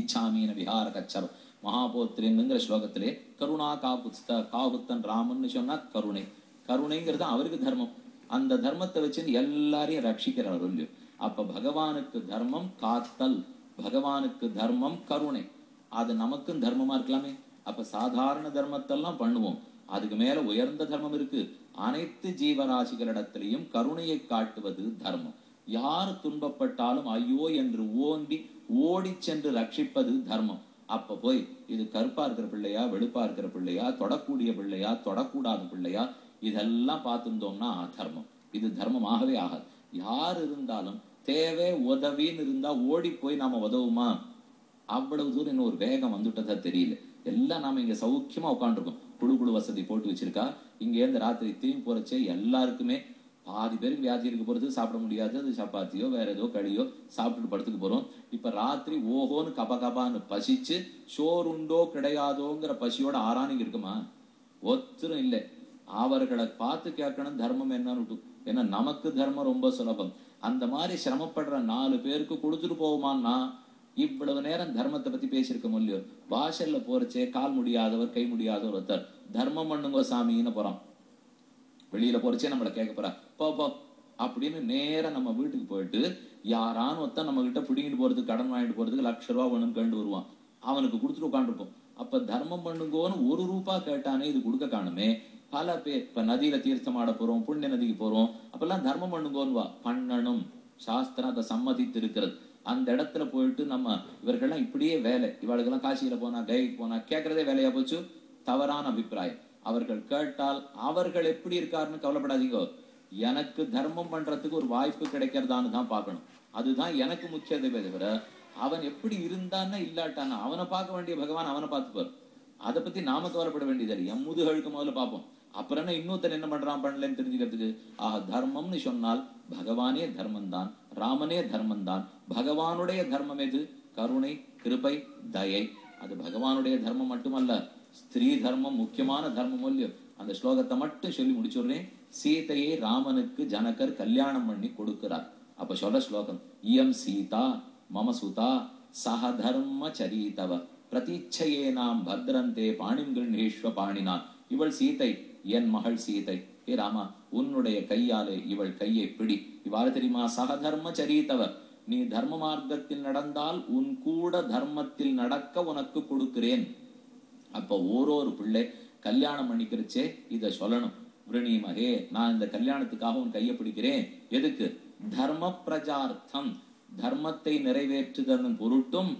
இச்சாமீன விஹார கச்சரம் மகாபோத்திரங்கிற ஸ்லோகத்திலே கருணா காபுத்தன் ராமன்னு சொன்னா கருணை. கருணைங்கிறது அவருக்கு தர்மம். அந்த தர்மத்தை வச்சு எல்லாரையும் ரட்சிக்கிறார் இல்லையோ. அப்ப பகவானுக்கு தர்மம் காத்தல், பகவானுக்கு தர்மம் கருணை. அது நமக்கும் தர்மமா இருக்கலாமே. அப்ப சாதாரண தர்மத்தெல்லாம் பண்ணுவோம், அதுக்கு மேல உயர்ந்த தர்மம் இருக்கு. அனைத்து ஜீவராசிகளிடத்திலையும் கருணையை காட்டுவது தர்மம். யார் துன்பப்பட்டாலும் ஐயோ என்று ஓடி சென்று ரட்சிப்பது தர்மம். அப்ப போய் இது கருப்பா இருக்கிற பிள்ளையா, வெளுப்பா இருக்கிற பிள்ளையா, தொடக்கூடிய பிள்ளையா, தொடக்கூடாத பிள்ளையா, இதெல்லாம் பார்த்துட்டோம்னா தர்மம். இது தர்மமாகவே ஆகாது. யார் இருந்தாலும் தேவை உதவின்னு இருந்தா ஓடி போய் நாம உதவுமா? அவ்வளவு தூரம் இன்னும் ஒரு வேகம் வந்துட்டதா தெரியல. எல்லாம் நாம இங்க சௌக்கியமா உட்காந்துருக்கோம். குழு வசதி போட்டு வச்சிருக்கா. இங்க இருந்து ராத்திரி திரும்பி போறச்சே எல்லாருக்குமே பாதி பேருக்கு வியாதி இருக்க போறது, சாப்பிட முடியாது, அது சப்பாத்தியோ வேற ஏதோ களியோ சாப்பிட்டு படுத்துக்கு போறோம். இப்ப ராத்திரி ஓஹோன்னு கபான்னு பசிச்சு சோறுண்டோ கிடையாதோங்கிற பசியோட ஆறானிங்க இருக்குமா? ஒத்தரும் இல்லை. அவர்களை பார்த்து கேட்கணும் தர்மம் என்னன்னு. ஏன்னா நமக்கு தர்மம் ரொம்ப சுலபம். அந்த மாதிரி சிரமப்படுற 4 பேருக்கு கொடுத்துட்டு போவோமான்னா இவ்வளவு நேரம் தர்மத்தை பத்தி பேசியிருக்க முடியும். வாசல்ல போறச்சே கால் முடியாதவர் கை முடியாதவர் ஒருத்தர் தர்மம் பண்ணுங்க சாமின்னு போறான். வெளியில போறச்சே நம்மளை கேட்க போறா போ அப்படின்னு நேரம் நம்ம வீட்டுக்கு போயிட்டு யாரான ஒருத்தன் நம்ம கிட்ட பிடிங்கிட்டு போறதுக்கு, கடன் வாங்கிட்டு போறதுக்கு 1,00,000 ரூபாய் வேணும்னு கேட்டு வருவான். அவனுக்கு கொடுத்துட்டு உட்காந்துருப்போம். அப்ப தர்மம் பண்ணுங்கோன்னு 1 ரூபாய் கேட்டானே, இது கொடுக்க காணுமே. பல பேர் இப்ப நதியில தீர்த்தம் ஆட போறோம், புண்ணிய நதிக்கு போறோம், அப்பெல்லாம் தர்மம் பண்ணுங்கோன்னு வா. பண்ணணும், சாஸ்திரம் அதை சம்மதித்து இருக்கிறது. அந்த இடத்துல போயிட்டு நம்ம இவர்கள்லாம் இப்படியே வேலை, இவளுக்கெல்லாம் காசியில போனா கயைக்கு போனா கேட்கறதே வேலையா போச்சு. தவறான அபிப்பிராயம். அவர்கள் கேட்டால் அவர்கள் எப்படி இருக்காருன்னு கவலைப்படாதீங்க. எனக்கு தர்மம் பண்றதுக்கு ஒரு வாய்ப்பு கிடைக்கிறதான்னு தான் பார்க்கணும். அதுதான் எனக்கு முக்கியத்தை தவிர அவன் எப்படி இருந்தான்னா இல்லாட்டானா அவனை பார்க்க வேண்டிய பகவான் அவனை பார்த்துப்பார். அதை பத்தி நாம கவலைப்பட வேண்டியது. எம் முதுகழுக்கு முதல்ல பார்ப்போம். அப்புறம் என்ன இன்னொருத்தர் என்ன பண்றான் பண்ணலன்னு தெரிஞ்சுக்கிறதுக்கு. தர்மம்னு சொன்னால் பகவானே தர்மம் தான், ராமனே தர்மம் தான். பகவானுடைய தர்மம் எது? கருணை, கிருபை, தயை. அது பகவானுடைய தர்மம் மட்டுமல்ல, ஸ்திரீ தர்மம் முக்கியமான தர்மம் இல்லையோ. அந்த ஸ்லோகத்தை மட்டும் சொல்லி முடிச்சுடுறேன். சீதையை ராமனுக்கு ஜனகர் கல்யாணம் பண்ணி கொடுக்கிறார். அப்ப சொல்ற ஸ்லோகம், இயம் சீதா மம சுதா சஹ தர்ம சரிதவ பிரதீட்சையே நாம் பத்ரந்தே பாணிம் கிருணேஸ்வ பாணினான். இவள் சீதை, என் மகள் சீதை. ஏ ராமா, உன்னுடைய கையாலே இவள் கையை பிடி. இவ்வாறு தெரியுமா? சகதர்ம சரித்தவ, நீ தர்ம மார்க்கத்தில் நடந்தால் உன் கூட தர்மத்தில் நடக்க உனக்கு கொடுக்கிறேன். அப்ப ஓரொரு பிள்ளை கல்யாணம் பண்ணிக்கிறச்சே இத சொல்லணும். விரணீமகே, நான் இந்த கல்யாணத்துக்காக உன் கையை பிடிக்கிறேன். எதுக்கு? தர்ம பிரஜார்த்தம், தர்மத்தை நிறைவேற்றுதன் பொருட்டும்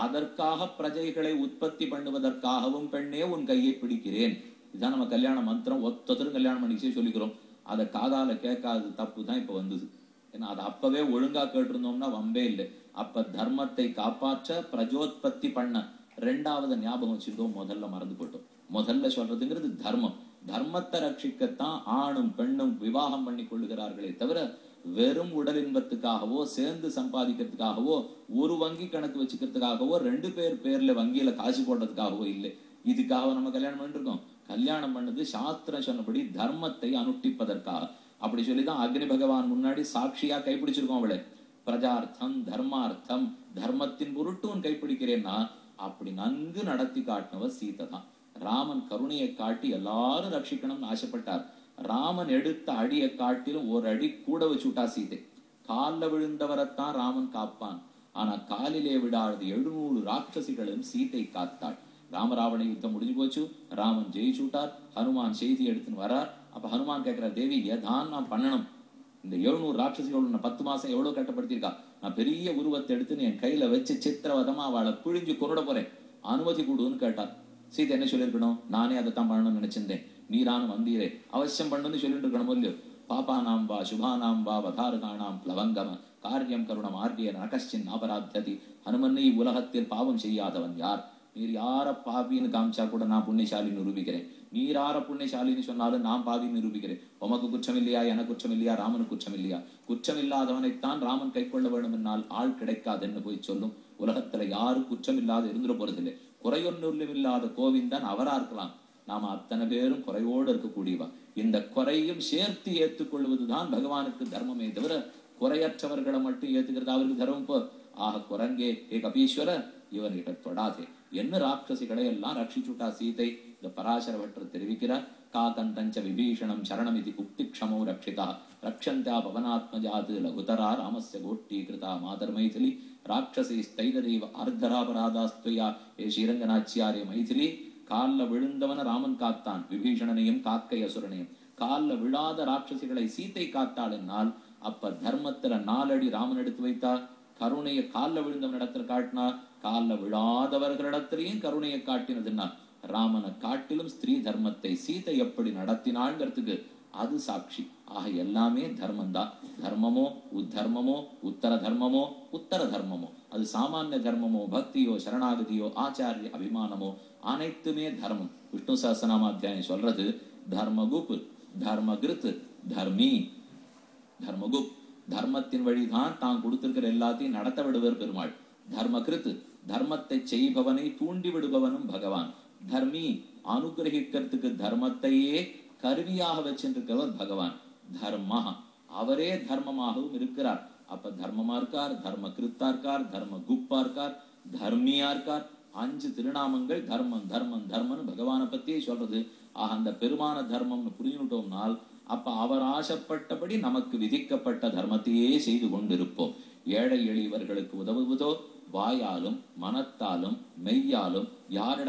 அதற்காக பிரஜைகளை உற்பத்தி பண்ணுவதற்காகவும் பெண்ணே உன் கையை பிடிக்கிறேன். இதுதான் நம்ம கல்யாண மந்திரம். ஒத்தரும் கல்யாணம் பண்ணிச்சே சொல்லிக்கிறோம். அதை காதால கேட்காது தப்பு தான் இப்ப வந்தது. ஏன்னா அதை அப்பவே ஒழுங்கா கேட்டிருந்தோம்னா வம்பே இல்லை. அப்ப தர்மத்தை காப்பாற்ற பிரஜோத்பத்தி பண்ண 2வது ஞாபகம் வச்சுட்டோம், முதல்ல மறந்து போட்டோம். முதல்ல சொல்றதுங்கிறது தர்மம். தர்மத்தை ரட்சிக்கத்தான் ஆணும் பெண்ணும் விவாகம் பண்ணி கொள்ளுகிறார்களே தவிர வெறும் உடல் இன்பத்துக்காகவோ சேர்ந்து சம்பாதிக்கிறதுக்காகவோ ஒரு வங்கி கணக்கு வச்சுக்கிறதுக்காகவோ 2 பேர் பேர்ல வங்கியில காசு போடுறதுக்காகவோ இல்லை. இதுக்காக நம்ம கல்யாணம் பண்ணிருக்கோம். கல்யாணம் பண்ணது சாஸ்திரம் சொன்னபடி தர்மத்தை அனுஷ்டிப்பதற்காக. அப்படி சொல்லிதான் அக்னி பகவான் முன்னாடி சாட்சியா கைப்பிடிச்சிருக்கோம். அவளை பிரஜார்த்தம் தர்மார்த்தம் தர்மத்தின் பொருட்டு உன் கைப்பிடிக்கிறேன்னா அப்படி நன்கு நடத்தி காட்டினவர் சீதை தான். ராமன் கருணையை காட்டி எல்லாரும் ரட்சிக்கணும்னு ஆசைப்பட்டார். ராமன் எடுத்த அடியை காட்டிலும் ஒரு அடி கூட வச்சுட்டா சீதை. காலில் விழுந்தவரைத்தான் ராமன் காப்பான். ஆனா காலிலே விடாது 700 ராட்சசிகளும் சீதை காத்தாள். ராமராவண யுத்தம் முடிஞ்சு போச்சு, ராமன் ஜெயிச்சுட்டார். ஹனுமான் செய்தி எடுத்துன்னு வரார். அப்ப ஹனுமான் கேட்கிறார், தேவி ஏதான் நான் பண்ணணும்? இந்த 700 ராட்சசிகள் 10 மாசம் எவ்வளவு கட்டப்படுத்திருக்கா. நான் பெரிய உருவத்தை எடுத்துன்னு என் கையில வச்சு சித்திரவதமா அவளை பிழிஞ்சு கொண்டுட போறேன், அனுமதி கொடுன்னு கேட்டார். சீதை என்ன சொல்லியிருக்கணும்? நானே அதைத்தான் பண்ணணும்னு நினைச்சிருந்தேன், நீரானும் வந்தீரே, அவசியம் பண்ணுன்னு சொல்லிட்டு இருக்கணும் இல்லையோ. பாபானாம் வா சுபானாம் வா வதாருகானாம் பிளவங்கம காரியம் கருணம் ஆர்டிய நகஸ்டின் அபராத்ததி. ஹனுமன் உலகத்தில் பாவம் செய்யாதவன் யார்? நீர் யார பாவின்னு காமிச்சா கூட நான் புண்ணியசாலின்னு நிரூபிக்கிறேன். நீர் யார புண்ணியசாலின்னு சொன்னாலும் நான் பாவின்னு நிரூபிக்கிறேன். உமக்கு குற்றம் இல்லையா? எனக்கு குற்றம் இல்லையா? ராமனுக்கு குற்றம் இல்லையா? குற்றம் இல்லாதவனைத்தான் ராமன் கை கொள்ள வேண்டும் என்னால் ஆள் கிடைக்காதுன்னு போய் சொல்லும். உலகத்துல யாரும் குற்றம் இல்லாத இருந்துட போறதில்லை. குறையொன்னும் இல்லாத கோவிந்தன் அவரா இருக்கலாம். நாம அத்தனை பேரும் குறையோடு இருக்கக்கூடியவா. இந்த குறையும் சேர்த்து ஏற்றுக்கொள்வதுதான் பகவானுக்கு தர்மமே தவிர குறையற்றவர்களை மட்டும் ஏத்துக்கிறது அவருக்கு தர்மம். ஆக குரங்கே ஏ கபீஸ்வர, இவர்கிட்ட தொடாதே என்ன ராட்சசிகளை எல்லாம் ரட்சிச்சுட்டா சீதை. இந்த பராசர பட்டர் தெரிவிக்கிறார். காகந்தஞ்ச விபீஷணம் சரணமிதி குப்திக்ஷமோ ரட்சிதா ரக்ஷந்தா பவனாத்மஜாத் லகுதரா ராமஸ்ய கோட்டி கிருதா மாதர் மைதிலி ராட்சசி ஸ்தைரதேவ அர்த்தராபராதாஸ்துயா ஏ ஸ்ரீரங்கநாச்சியாரே மைதிலி. கால்ல விழுந்தவன ராமன் காத்தான், விபீஷணனையும் காக்கை அசுரனையும். கால்ல விழாத ராட்சசிகளை சீத்தை காத்தாள் என்னால் அப்ப தர்மத்துல 4 அடி ராமன் எடுத்து வைத்தா, கருணையை கால்ல விழுந்தவன் இடத்துல காட்டினா, கால்ல விழாதவர்களிடத்திலையும் கருணையை காட்டினதுன்னா ராமனை காட்டிலும் ஸ்திரீ தர்மத்தை சீதை எப்படி நடத்தினாள்ங்கிறதுக்கு அது சாட்சி. ஆக எல்லாமே தர்மம்தான். தர்மமோ உத்தர்மமோ உத்தர தர்மமோ உத்தர தர்மமோ, அது சாமானிய தர்மமோ பக்தியோ சரணாகதியோ ஆச்சாரிய அபிமானமோ அனைத்துமே தர்மம். விஷ்ணு சஹஸ்ரநாமாத்தியாயம் சொல்றது தர்மகுப் தர்மகிருத் தர்மி. தர்மகுப் தர்மத்தின் வழிதான் தான் கொடுத்திருக்கிற எல்லாத்தையும் நடத்த விடுவர் பெருமாள். தர்மகிருத் தர்மத்தை செய்பவனை தூண்டி விடுபவனும் பகவான். தர்மி அனுகிரகிக்கிறதுக்கு தர்மத்தையே கருவியாக வச்சிருக்கிறவர் பகவான். தர்மா அவரே தர்மமாகவும் இருக்கிறார். அப்ப தர்மமா இருக்கார், தர்ம கிருத்தா இருக்கார், தர்ம குப்பா இருக்கார், தர்மியா இருக்கார். 5 திருநாமங்கள் தர்மம் தர்மம் தர்மம்னு பகவானை பத்தியே சொல்றது. ஆக அந்த பெருமான தர்மம்னு புரிஞ்சுட்டோம்னால் அப்ப அவர் ஆசைப்பட்டபடி நமக்கு விதிக்கப்பட்ட தர்மத்தையே செய்து கொண்டிருப்போம். ஏழை எளியவர்களுக்கு உதவுவதோ வாயாலும் மனத்தாலும் மெய்யாலும் யாரிடம்